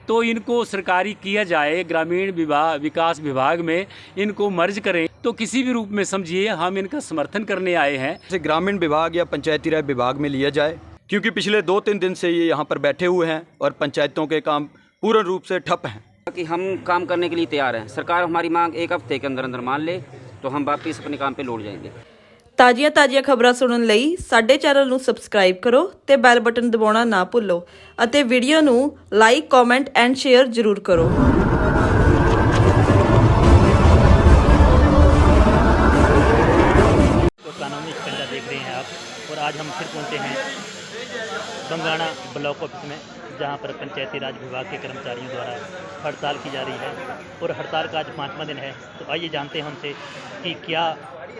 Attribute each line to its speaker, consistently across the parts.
Speaker 1: तो इनको सरकारी किया जाए, ग्रामीण विकास विभाग में इनको मर्ज करें, तो किसी भी रूप में समझिए हम इनका समर्थन करने आए हैं।
Speaker 2: जैसे ग्रामीण विभाग या पंचायती राज विभाग में लिया जाए, क्योंकि पिछले 2-3 दिन से ये यहाँ पर बैठे हुए हैं और पंचायतों के काम पूर्ण रूप से ठप हैं।
Speaker 3: कि हम काम करने के लिए तैयार हैं। सरकार हमारी मांग 1 हफ्ते के अंदर अंदर मान ले तो हम वापस अपने काम पे लौट जाएंगे।
Speaker 4: ਤਾਜ਼ੀਆਂ ਖਬਰਾਂ ਸੁਣਨ ਲਈ ਸਾਡੇ ਚੈਨਲ ਨੂੰ ਸਬਸਕ੍ਰਾਈਬ ਕਰੋ ਤੇ ਬੈਲ ਬਟਨ ਦਬਾਉਣਾ ਨਾ ਭੁੱਲੋ ਅਤੇ ਵੀਡੀਓ ਨੂੰ ਲਾਈਕ, ਕਮੈਂਟ ਐਂਡ ਸ਼ੇਅਰ ਜ਼ਰੂਰ ਕਰੋ।
Speaker 5: कानूनी शिकंजा देख रहे हैं आप और आज हम फिर पहुंचे हैं बंगाणा ब्लॉक ऑफिस में, जहां पर पंचायती राज विभाग के कर्मचारियों द्वारा हड़ताल की जा रही है और हड़ताल का आज 5वां दिन है। तो आइए जानते हैं हमसे कि क्या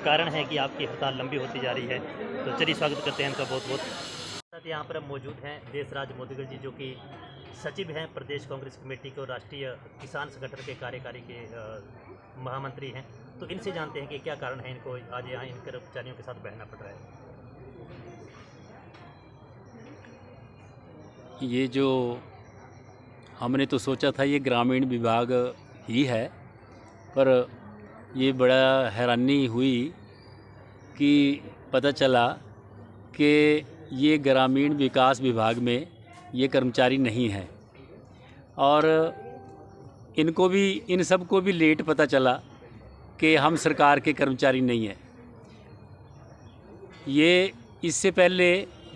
Speaker 5: कारण है कि आपकी हड़ताल लंबी होती जा रही है। तो चलिए स्वागत करते हैं इनका बहुत बहुत। यहाँ पर हम मौजूद हैं देशराज मोदीगढ़ जी, जो कि सचिव हैं प्रदेश कांग्रेस कमेटी को, राष्ट्रीय किसान संगठन के कार्यकारी के महामंत्री हैं। तो इनसे जानते हैं कि क्या कारण है इनको आज यहाँ इन कर्मचारियों के साथ बैठना पड़ रहा है।
Speaker 1: ये जो हमने तो सोचा था ये ग्रामीण विभाग ही है, पर ये बड़ा हैरानी हुई कि पता चला कि ये ग्रामीण विकास विभाग में ये कर्मचारी नहीं है और इनको भी, इन सब को भी लेट पता चला कि हम सरकार के कर्मचारी नहीं हैं। ये इससे पहले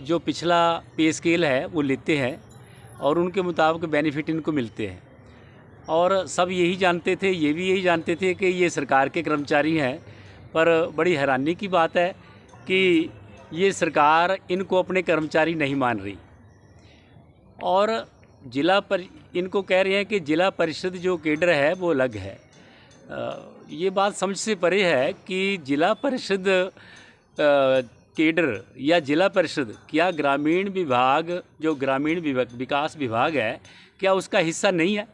Speaker 1: जो पिछला पे स्केल है वो लेते हैं और उनके मुताबिक बेनिफिट इनको मिलते हैं और सब यही जानते थे, ये भी यही जानते थे कि ये सरकार के कर्मचारी हैं। पर बड़ी हैरानी की बात है कि ये सरकार इनको अपने कर्मचारी नहीं मान रही और इनको कह रहे हैं कि जिला परिषद जो केडर है वो अलग है। ये बात समझ से परे है कि जिला परिषद केडर या जिला परिषद क्या ग्रामीण विभाग, जो ग्रामीण विकास विभाग है, क्या उसका हिस्सा नहीं है?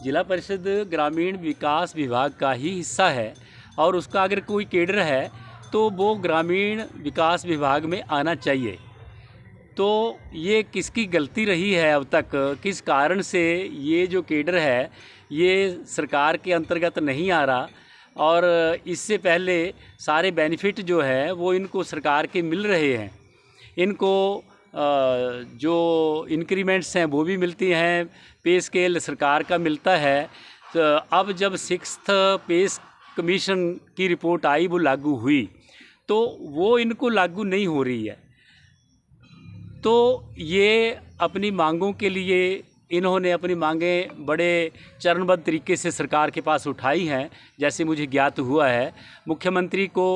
Speaker 1: जिला परिषद ग्रामीण विकास विभाग का ही हिस्सा है और उसका अगर कोई केडर है तो वो ग्रामीण विकास विभाग में आना चाहिए। तो ये किसकी गलती रही है अब तक, किस कारण से ये जो केडर है ये सरकार के अंतर्गत नहीं आ रहा और इससे पहले सारे बेनिफिट जो है वो इनको सरकार के मिल रहे हैं। इनको जो इंक्रीमेंट्स हैं वो भी मिलती हैं, पे स्केल सरकार का मिलता है। तो अब जब 6th पे कमीशन की रिपोर्ट आई, वो लागू हुई, तो वो इनको लागू नहीं हो रही है। तो ये अपनी मांगों के लिए इन्होंने अपनी मांगें बड़े चरणबद्ध तरीके से सरकार के पास उठाई हैं। जैसे मुझे ज्ञात हुआ है मुख्यमंत्री को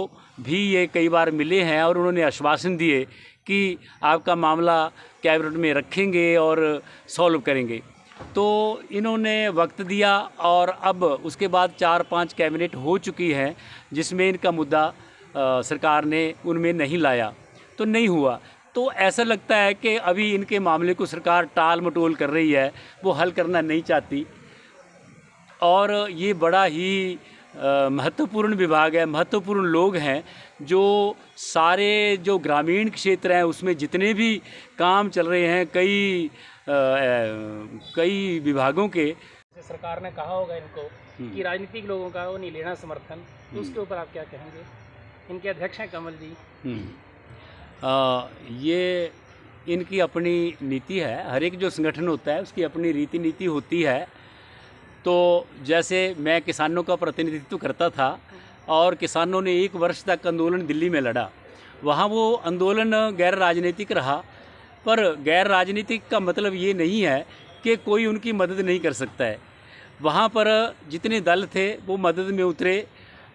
Speaker 1: भी ये कई बार मिले हैं और उन्होंने आश्वासन दिए कि आपका मामला कैबिनेट में रखेंगे और सॉल्व करेंगे। तो इन्होंने वक्त दिया और अब उसके बाद 4-5 कैबिनेट हो चुकी हैं जिसमें इनका मुद्दा सरकार ने उनमें नहीं लाया, तो नहीं हुआ। तो ऐसा लगता है कि अभी इनके मामले को सरकार टाल मटोल कर रही है, वो हल करना नहीं चाहती। और ये बड़ा ही महत्वपूर्ण विभाग है, महत्वपूर्ण लोग हैं, जो सारे जो ग्रामीण क्षेत्र हैं उसमें जितने भी काम चल रहे हैं कई विभागों के।
Speaker 6: सरकार ने कहा होगा इनको कि राजनीतिक लोगों का वो नहीं लेना समर्थन, तो उसके ऊपर आप क्या कहेंगे? इनके अध्यक्ष हैं कमल जी।
Speaker 1: ये इनकी अपनी नीति है, हर एक जो संगठन होता है उसकी अपनी रीति नीति होती है। तो जैसे मैं किसानों का प्रतिनिधित्व करता था और किसानों ने 1 वर्ष तक आंदोलन दिल्ली में लड़ा, वहाँ वो आंदोलन गैर राजनीतिक रहा। पर गैर राजनीतिक का मतलब ये नहीं है कि कोई उनकी मदद नहीं कर सकता है। वहाँ पर जितने दल थे वो मदद में उतरे।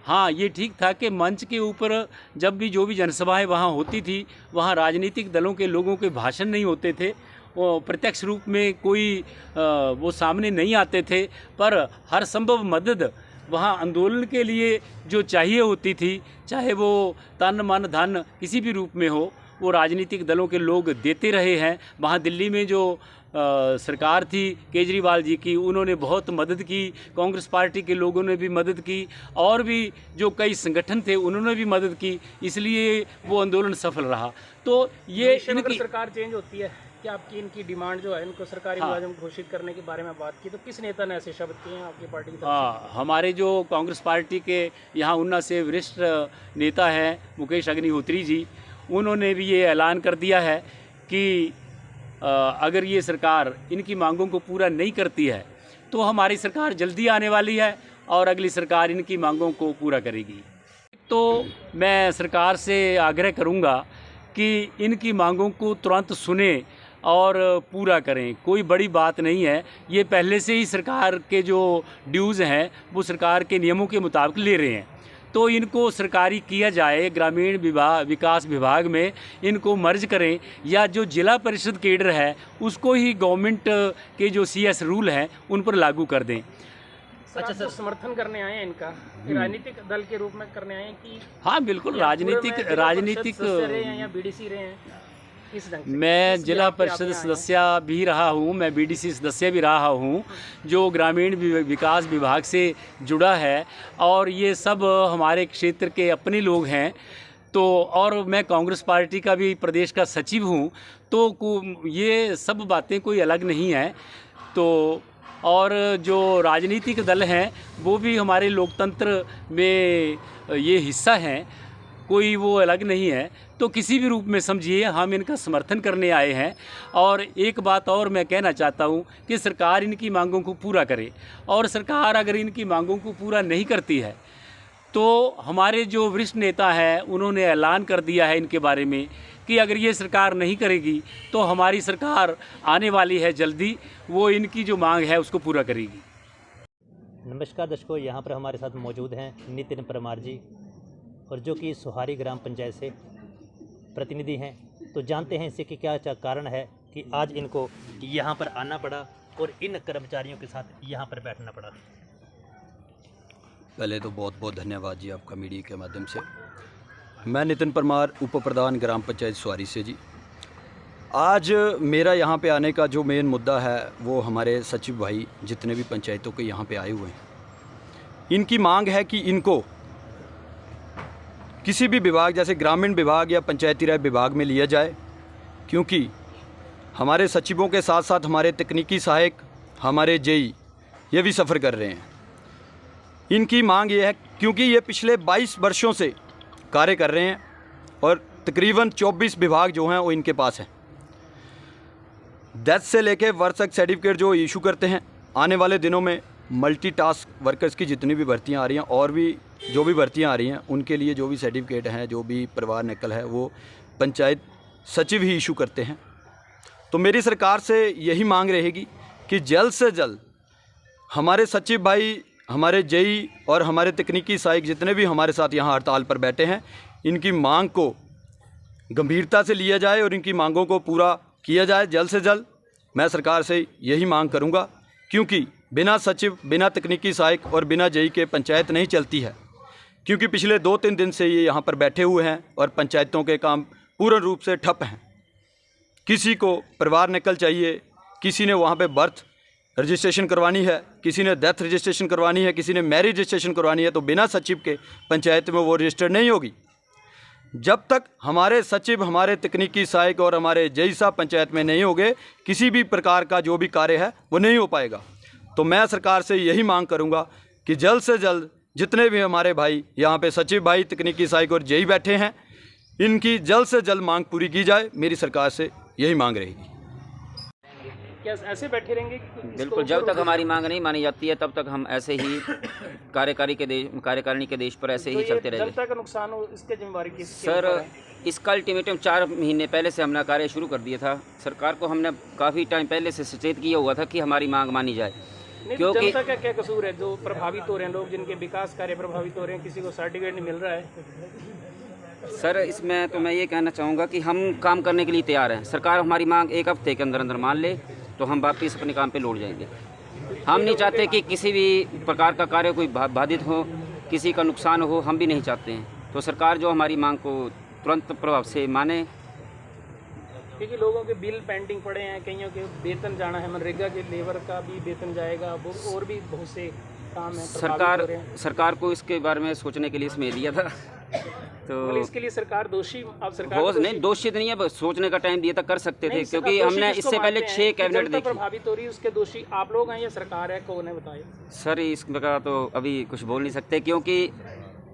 Speaker 1: हाँ, ये ठीक था कि मंच के ऊपर जब भी जो भी जनसभाएं वहाँ होती थी, वहाँ राजनीतिक दलों के लोगों के भाषण नहीं होते थे, वो प्रत्यक्ष रूप में कोई वो सामने नहीं आते थे, पर हर संभव मदद वहाँ आंदोलन के लिए जो चाहिए होती थी, चाहे वो तन मन धन किसी भी रूप में हो, वो राजनीतिक दलों के लोग देते रहे हैं। वहाँ दिल्ली में जो सरकार थी केजरीवाल जी की, उन्होंने बहुत मदद की, कांग्रेस पार्टी के लोगों ने भी मदद की और भी जो कई संगठन थे उन्होंने भी मदद की, इसलिए वो आंदोलन सफल रहा। तो ये
Speaker 6: इनकी सरकार चेंज होती है कि आपकी इनकी डिमांड जो है इनको सरकारी मुलाजिम घोषित करने के बारे में बात की, तो किस नेता ने ऐसे शब्द किए हैं आपकी पार्टी की तरफ
Speaker 1: हाँ, हमारे जो कांग्रेस पार्टी के यहाँ उन्ना से वरिष्ठ नेता हैं मुकेश अग्निहोत्री जी, उन्होंने भी ये ऐलान कर दिया है कि अगर ये सरकार इनकी मांगों को पूरा नहीं करती है तो हमारी सरकार जल्दी आने वाली है और अगली सरकार इनकी मांगों को पूरा करेगी। तो मैं सरकार से आग्रह करूंगा कि इनकी मांगों को तुरंत सुने और पूरा करें। कोई बड़ी बात नहीं है, ये पहले से ही सरकार के जो ड्यूज़ हैं वो सरकार के नियमों के मुताबिक ले रहे हैं, तो इनको सरकारी किया जाए। ग्रामीण विकास विभाग में इनको मर्ज करें, या जो जिला परिषद केडर है उसको ही गवर्नमेंट के जो CS रूल हैं उन पर लागू कर दें।
Speaker 6: अच्छा सर, समर्थन करने आए हैं इनका राजनीतिक दल के रूप में करने आए हैं कि
Speaker 1: हाँ बिल्कुल, राजनीतिक
Speaker 6: रहे हैं या BDC रहे हैं, किस ढंग से?
Speaker 1: मैं जिला परिषद सदस्य भी रहा हूँ, मैं BDC सदस्य भी रहा हूँ जो ग्रामीण विकास विभाग से जुड़ा है, और ये सब हमारे क्षेत्र के अपने लोग हैं। तो और मैं कांग्रेस पार्टी का भी प्रदेश का सचिव हूँ, तो ये सब बातें कोई अलग नहीं है। तो और जो राजनीतिक दल हैं वो भी हमारे लोकतंत्र में ये हिस्सा हैं, कोई वो अलग नहीं है। तो किसी भी रूप में समझिए हम इनका समर्थन करने आए हैं। और एक बात और मैं कहना चाहता हूँ कि सरकार इनकी मांगों को पूरा करे, और सरकार अगर इनकी मांगों को पूरा नहीं करती है तो हमारे जो वरिष्ठ नेता हैं उन्होंने ऐलान कर दिया है इनके बारे में कि अगर ये सरकार नहीं करेगी तो हमारी सरकार आने वाली है जल्दी, वो इनकी जो मांग है उसको पूरा करेगी।
Speaker 5: नमस्कार दर्शकों, यहाँ पर हमारे साथ मौजूद हैं नितिन परमार जी, और जो कि सोहारी ग्राम पंचायत से प्रतिनिधि हैं। तो जानते हैं इससे कि क्या कारण है कि आज इनको यहाँ पर आना पड़ा और इन कर्मचारियों के साथ यहाँ पर बैठना पड़ा।
Speaker 2: पहले तो बहुत बहुत धन्यवाद जी आपका मीडिया के माध्यम से। मैं नितिन परमार, उप प्रधान ग्राम पंचायत सोहारी से जी। आज मेरा यहाँ पे आने का जो मेन मुद्दा है वो हमारे सचिव भाई जितने भी पंचायतों के यहाँ पे आए हुए हैं, इनकी मांग है कि इनको किसी भी विभाग जैसे ग्रामीण विभाग या पंचायती राज विभाग में लिया जाए, क्योंकि हमारे सचिवों के साथ साथ हमारे तकनीकी सहायक, हमारे JE ये भी सफ़र कर रहे हैं। इनकी मांग ये है क्योंकि ये पिछले 22 वर्षों से कार्य कर रहे हैं और तकरीबन 24 विभाग जो हैं वो इनके पास हैं। 10 से लेके वर्ष तक सर्टिफिकेट जो इशू करते हैं। आने वाले दिनों में मल्टीटास्क वर्कर्स की जितनी भी भर्तियां आ रही हैं और भी जो भी भर्तियां आ रही हैं उनके लिए जो भी सर्टिफिकेट हैं, जो भी परिवार नकल है, वो पंचायत सचिव ही इशू करते हैं। तो मेरी सरकार से यही मांग रहेगी कि जल्द से जल्द हमारे सचिव भाई, हमारे JE और हमारे तकनीकी सहायक जितने भी हमारे साथ यहाँ हड़ताल पर बैठे हैं, इनकी मांग को गंभीरता से लिया जाए और इनकी मांगों को पूरा किया जाए जल्द से जल्द। मैं सरकार से यही मांग करूँगा, क्योंकि बिना सचिव, बिना तकनीकी सहायक और बिना JE के पंचायत नहीं चलती है। क्योंकि पिछले 2-3 दिन से ये यहाँ पर बैठे हुए हैं और पंचायतों के काम पूर्ण रूप से ठप हैं। किसी को परिवार नकल चाहिए, किसी ने वहाँ पे बर्थ रजिस्ट्रेशन करवानी है, किसी ने डेथ रजिस्ट्रेशन करवानी है, किसी ने मैरिज रजिस्ट्रेशन करवानी है, तो बिना सचिव के पंचायत में वो रजिस्टर्ड नहीं होगी। जब तक हमारे सचिव, हमारे तकनीकी सहायक और हमारे JE साहब पंचायत में नहीं होंगे, किसी भी प्रकार का जो भी कार्य है वो नहीं हो पाएगा। तो मैं सरकार से यही मांग करूँगा कि जल्द से जल्द जितने भी हमारे भाई यहाँ पे सचिव भाई, तकनीकी सहायक और JE बैठे हैं, इनकी जल्द से जल्द मांग पूरी की जाए। मेरी सरकार से यही मांग रहेगी।
Speaker 6: क्या ऐसे बैठे रहेंगे?
Speaker 3: बिल्कुल, जब तक हमारी मांग नहीं मानी जाती है तब तक हम ऐसे ही कार्यकारिणी के देश पर ऐसे ही चलते रहेंगे।
Speaker 6: जनता का नुकसान हो, इसके जिम्मेवारी किसकी?
Speaker 3: सर, इसका अल्टीमेटम 4 महीने पहले से हमने कार्य शुरू कर दिया था। सरकार को हमने काफ़ी टाइम पहले से सचेत किया हुआ था कि हमारी मांग मानी जाए,
Speaker 6: क्योंकि जनता का क्या कसूर है? जो प्रभावित हो रहे हैं लोग, जिनके विकास कार्य प्रभावित हो रहे हैं, किसी को सर्टिफिकेट नहीं मिल रहा है।
Speaker 3: सर, इसमें तो मैं ये कहना चाहूँगा कि हम काम करने के लिए तैयार हैं। सरकार हमारी मांग 1 हफ्ते के अंदर अंदर मान ले तो हम वापस अपने काम पे लौट जाएंगे। हम नहीं चाहते कि किसी भी प्रकार का कार्य कोई बाधित हो, किसी का नुकसान हो, हम भी नहीं चाहते हैं। तो सरकार जो हमारी मांग को तुरंत प्रभाव से माने,
Speaker 6: क्योंकि लोगों के बिल पेंडिंग पड़े हैं, कईयों के वेतन जाना है, मनरेगा के लेबर का भी वेतन जाएगा, वो और भी बहुत से काम है।
Speaker 3: सरकार को इसके बारे में सोचने के लिए समय दिया था। तो
Speaker 6: इसके लिए सरकार दोषी, अब सरकार
Speaker 3: बहुत नहीं, दोषी नहीं है, बस सोचने का टाइम दिया था, कर सकते थे, क्योंकि हमने इससे पहले 6 कैबिनेट देखी।
Speaker 6: प्रभावित हो रही है उसके दोषी आप लोग हैं या सरकार है, कौन है बताइए।
Speaker 3: सर इसका तो अभी कुछ बोल नहीं सकते, क्योंकि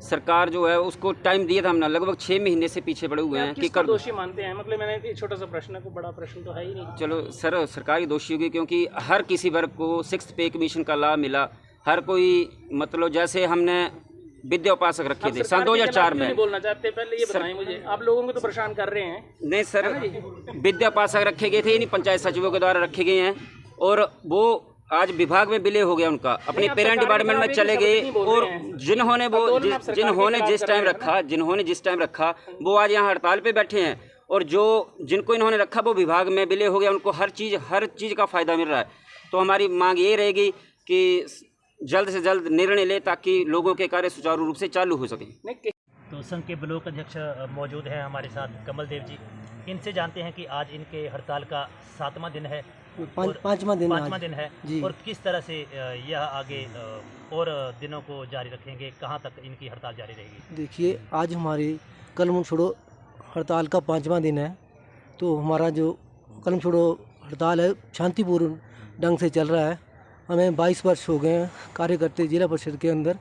Speaker 3: सरकार जो है उसको टाइम दिया था हमने, लगभग 6 महीने से पीछे पड़े हुए हैं कि कर
Speaker 6: दोषी मानते हैं। मतलब मैंने एक छोटा सा प्रश्न है, कोई बड़ा प्रश्न तो है ही नहीं।
Speaker 3: चलो सर, सरकार ही दोषी होगी, क्योंकि हर किसी वर्ग को 6th पे कमीशन का लाभ मिला। हर कोई, मतलब जैसे हमने विद्या उपासक रखे थे सन 2004 में।
Speaker 6: बोलना चाहते पहले ये बताएं मुझे, आप लोगों को तो परेशान कर रहे हैं।
Speaker 3: नहीं सर, विद्या उपासक रखे गए थे, नहीं पंचायत सचिवों के द्वारा रखे गए हैं, और वो आज विभाग में विलय हो गया उनका, अपने पेरेंट डिपार्टमेंट में चले गए। और जिन्होंने जिस टाइम रखा वो आज यहाँ हड़ताल पे बैठे हैं, और जिनको इन्होंने रखा वो विभाग में विलय हो गया, उनको हर चीज़ का फ़ायदा मिल रहा है। तो हमारी मांग ये रहेगी कि जल्द से जल्द निर्णय ले, ताकि लोगों के कार्य सुचारू रूप से चालू हो सके।
Speaker 5: तो संघ के ब्लॉक अध्यक्ष मौजूद हैं हमारे साथ, कमल देव जी। इनसे जानते हैं कि आज इनके हड़ताल का 7वां दिन है, पाँचवां दिन है, और किस तरह से यह आगे और दिनों को जारी रखेंगे, कहाँ तक इनकी हड़ताल जारी रहेगी।
Speaker 7: देखिए, आज हमारी कलम छोड़ो हड़ताल का 5वां दिन है। तो हमारा जो कलम छोड़ो हड़ताल है शांतिपूर्ण ढंग से चल रहा है। हमें 22 वर्ष हो गए हैं कार्य करते जिला परिषद के अंदर।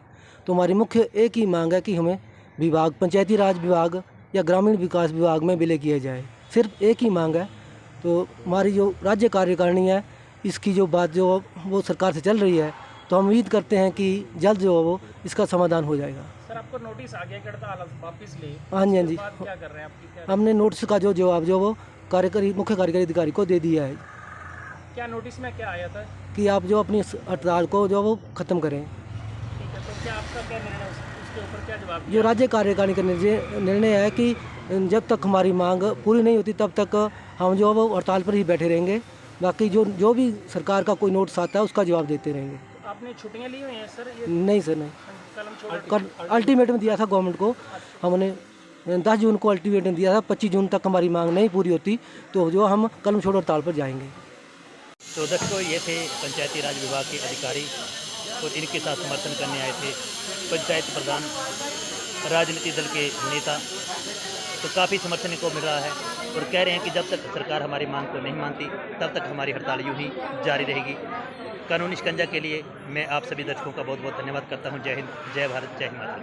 Speaker 7: तो हमारी मुख्य एक ही मांग है कि हमें विभाग, पंचायती राज विभाग या ग्रामीण विकास विभाग में विलय किया जाए, सिर्फ एक ही मांग है। तो हमारी जो राज्य कार्यकारिणी है, इसकी जो बात जो वो सरकार से चल रही है, तो हम उम्मीद करते हैं कि जल्द जो है वो इसका समाधान हो जाएगा।
Speaker 6: सर, आपको नोटिस आ गया कि हड़ताल वापस ले?
Speaker 7: हाँ जी, हाँ जी।
Speaker 6: क्या कर रहे हैं आपकी?
Speaker 7: हमने नोटिस का जो जवाब जो वो मुख्य कार्यकारी अधिकारी को दे दिया है।
Speaker 6: क्या नोटिस में क्या आया था? कि
Speaker 7: आप जो अपनी हड़ताल को जो वो ख़त्म करें।
Speaker 6: ठीक है, तो क्या आपका क्या निर्णय, उसके ऊपर क्या जवाब?
Speaker 7: जो राज्य कार्यकारिणी का निर्णय है कि जब तक हमारी मांग पूरी नहीं होती तब तक हम जो वो हड़ताल पर ही बैठे रहेंगे। बाकी जो भी सरकार का कोई नोटिस आता है उसका जवाब देते रहेंगे।
Speaker 6: आपने छुट्टियां ली हुई हैं सर?
Speaker 7: नहीं सर, नहीं। अल्टीमेटम दिया था गवर्नमेंट को, हमने 10 जून को अल्टीमेटम दिया था। 25 जून तक हमारी मांग नहीं पूरी होती तो जो हम कलम छोड़ो हड़ताल पर जाएंगे।
Speaker 5: तो दर्शकों, ये थे पंचायती राज विभाग के अधिकारी और इनके साथ समर्थन करने आए थे पंचायत प्रधान, राजनीतिक दल के नेता। तो काफ़ी समर्थन इनको मिल रहा है और कह रहे हैं कि जब तक सरकार हमारी मांग को नहीं मानती तब तक हमारी हड़ताल यूं ही जारी रहेगी। कानूनी शिकंजा के लिए मैं आप सभी दर्शकों का बहुत बहुत धन्यवाद करता हूं। जय हिंद, जय भारत, जय हिमाचल।